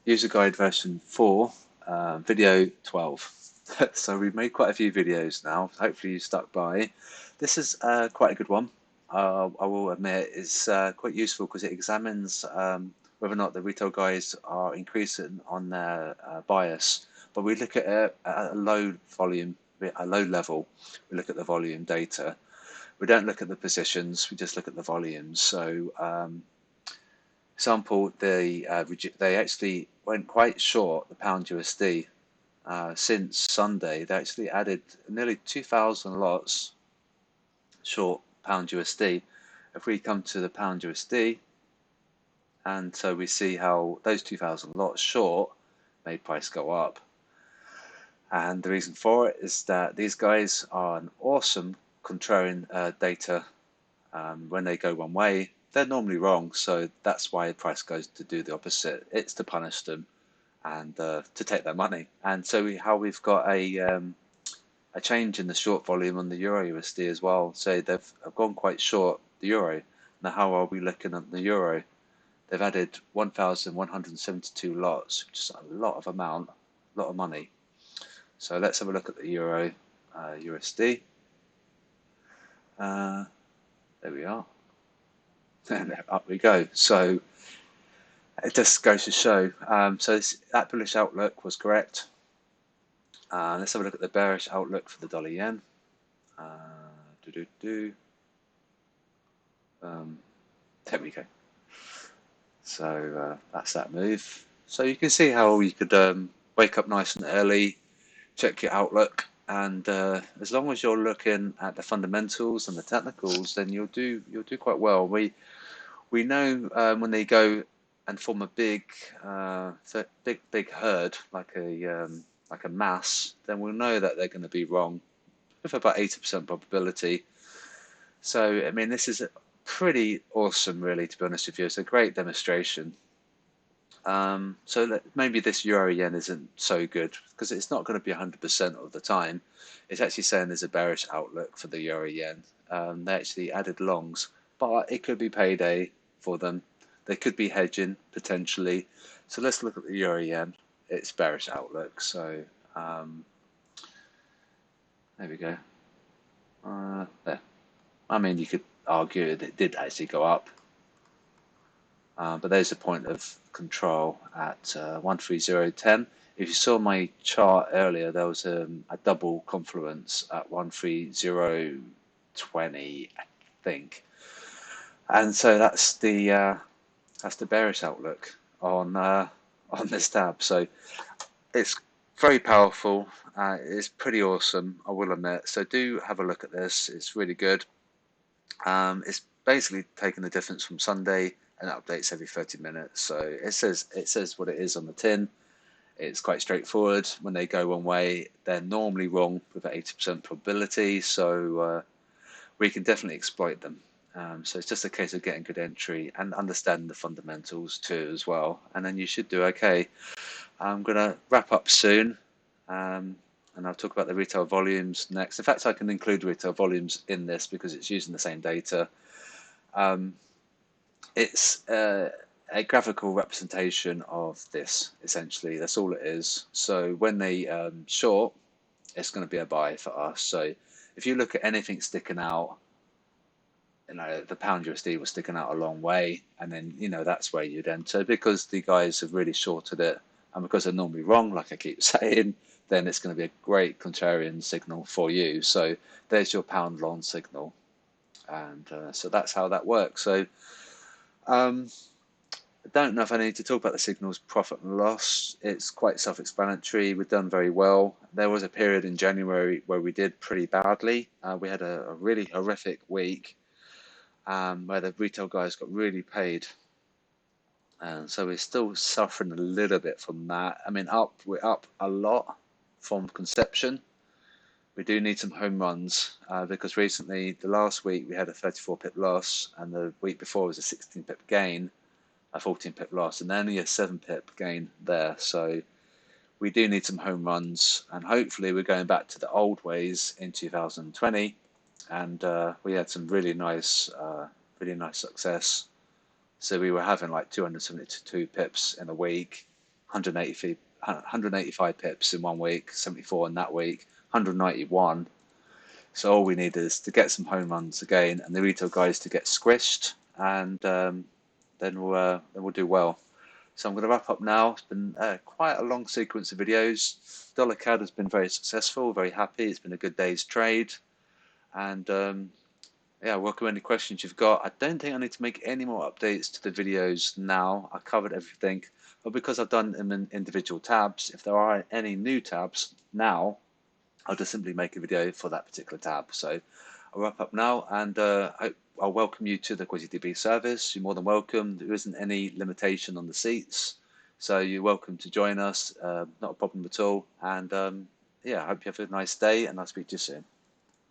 User guide version 4, video 12. So we've made quite a few videos now. Hopefully you stuck by. This is quite a good one. I will admit it's quite useful because it examines whether or not the retail guys are increasing on their bias. But we look at it at a low volume, a low level. We look at the volume data. We don't look at the positions. We just look at the volumes. So example, they actually went quite short the pound USD since Sunday. They actually added nearly 2,000 lots short pound USD. If we come to the pound USD, and so we see how those 2,000 lots short made price go up. And the reason for it is that these guys are an awesome contrarian data. When they go one way, they're normally wrong, so that's why the price goes to do the opposite. It's to punish them and to take their money. And so how we've got a change in the short volume on the Euro USD as well. So they've gone quite short the Euro. Now how are we looking at the Euro? They've added 1,172 lots, which is a lot of money. So let's have a look at the Euro USD. There we are. And up we go. So it just goes to show. So that bullish outlook was correct. Let's have a look at the bearish outlook for the dollar yen. There we go. So that's that move. So you can see how you could wake up nice and early, check your outlook, and as long as you're looking at the fundamentals and the technicals, then you'll do quite well. We know when they go and form a big herd like a mass, then we'll know that they're going to be wrong with about 80% probability. So I mean, this is pretty awesome, really, to be honest with you. It's a great demonstration. So maybe this euro yen isn't so good because it's not going to be 100% of the time. It's actually saying there's a bearish outlook for the euro yen. They actually added longs, but it could be payday for them. They could be hedging potentially. So let's look at the euro yen. It's bearish outlook. So there we go. There. I mean, you could argue that it did actually go up. But there's a point of control at 13010. If you saw my chart earlier, there was a double confluence at 13020, I think. And so that's the bearish outlook on this tab. So it's very powerful. It's pretty awesome, I will admit. So do have a look at this. It's really good. It's basically taking the difference from Sunday and updates every 30 minutes. So it says what it is on the tin. It's quite straightforward. When they go one way, they're normally wrong with an 80% probability. So we can definitely exploit them. So it's just a case of getting good entry and understanding the fundamentals too as well. And then you should do okay. I'm going to wrap up soon. And I'll talk about the retail volumes next. In fact, I can include retail volumes in this because it's using the same data. It's a graphical representation of this, essentially. That's all it is. So when they short, it's going to be a buy for us. So if you look at anything sticking out, the pound USD was sticking out a long way, and then that's where you'd enter because the guys have really shorted it, and because they're normally wrong, like I keep saying, then it's going to be a great contrarian signal for you. So there's your pound long signal, and so that's how that works. So I don't know if I need to talk about the signals profit and loss. It's quite self-explanatory. We've done very well. There was a period in January where we did pretty badly. We had a really horrific week where the retail guys got really paid. And so we're still suffering a little bit from that. I mean, we're up a lot from conception. We do need some home runs because recently, the last week, we had a 34 pip loss, and the week before was a 16 pip gain, a 14 pip loss, and only a 7 pip gain there. So we do need some home runs, and hopefully we're going back to the old ways in 2020. And we had some really nice success. So we were having like 272 pips in a week, 185 pips in 1 week, 74 in that week, 191. So all we need is to get some home runs again, and the retail guys to get squished, and then we'll do well. So I'm going to wrap up now. It's been quite a long sequence of videos. Dollar CAD has been very successful, very happy. It's been a good day's trade, and yeah, welcome any questions you've got. I don't think I need to make any more updates to the videos now. I covered everything, but because I've done them in individual tabs, if there are any new tabs now, I'll just simply make a video for that particular tab. So I'll wrap up now, and I'll welcome you to the QUASIDB service. You're more than welcome. There isn't any limitation on the seats, so you're welcome to join us. Not a problem at all. And yeah, I hope you have a nice day, and I'll speak to you soon.